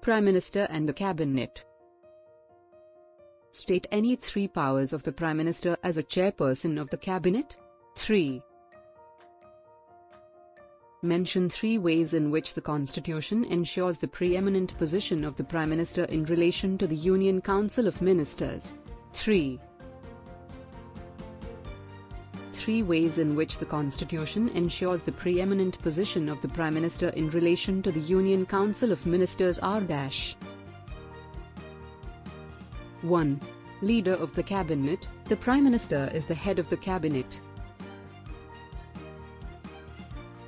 Prime Minister and the Cabinet. State any three powers of the Prime Minister as a chairperson of the Cabinet. 3. Mention three ways in which the Constitution ensures the preeminent position of the Prime Minister in relation to the Union Council of Ministers. 3. Three ways in which the Constitution ensures the preeminent position of the Prime Minister in relation to the Union Council of Ministers are dash. 1. Leader of the Cabinet. The Prime Minister is the head of the Cabinet.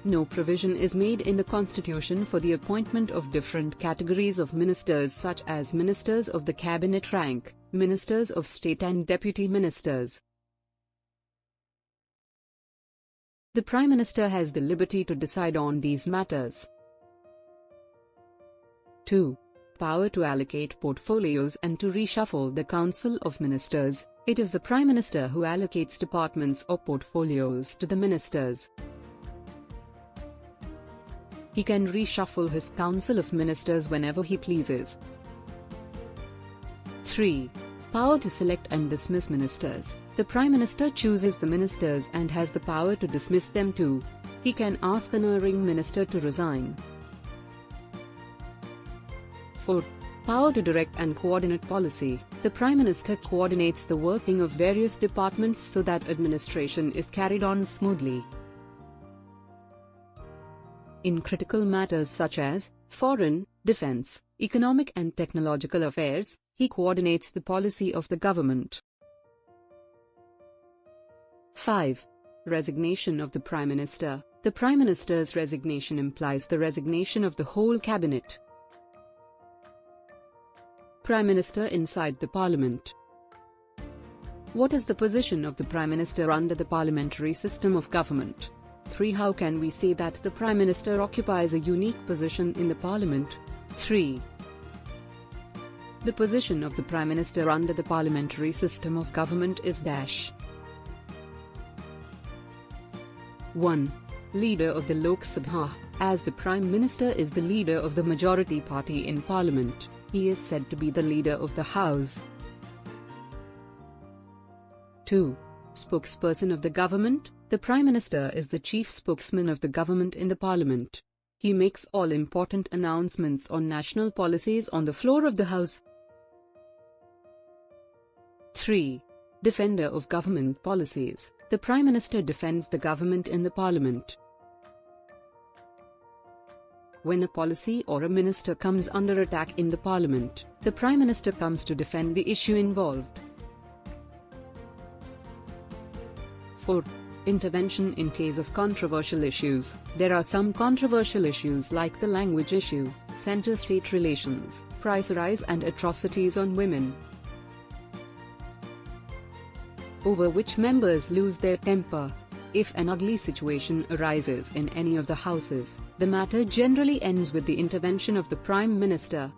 No provision is made in the Constitution for the appointment of different categories of ministers such as ministers of the Cabinet rank, ministers of state and deputy ministers. The Prime Minister has the liberty to decide on these matters. 2. Power to allocate portfolios and to reshuffle the Council of Ministers. It is the Prime Minister who allocates departments or portfolios to the ministers. He can reshuffle his Council of Ministers whenever he pleases. 3. Power to select and dismiss ministers. The Prime Minister chooses the ministers and has the power to dismiss them too. He can ask an erring minister to resign. 4. Power to direct and coordinate policy. The Prime Minister coordinates the working of various departments so that administration is carried on smoothly. In critical matters such as foreign, defense, economic and technological affairs, he coordinates the policy of the government. 5. Resignation of the Prime Minister. The Prime Minister's resignation implies the resignation of the whole Cabinet. Prime Minister inside the Parliament. What is the position of the Prime Minister under the parliamentary system of government? 3. How can we say that the Prime Minister occupies a unique position in the Parliament? 3. The position of the Prime Minister under the parliamentary system of government is dash. 1. Leader of the Lok Sabha. As the Prime Minister is the leader of the majority party in Parliament, he is said to be the leader of the House. 2. Spokesperson of the government. The Prime Minister is the chief spokesman of the government in the Parliament. He makes all important announcements on national policies on the floor of the House. 3. Defender of government policies. The Prime Minister defends the government in the Parliament. When a policy or a minister comes under attack in the Parliament, the Prime Minister comes to defend the issue involved. 4. Intervention in case of controversial issues. There are some controversial issues like the language issue, center-state relations, price rise and atrocities on women, over which members lose their temper. If an ugly situation arises in any of the houses, the matter generally ends with the intervention of the Prime Minister.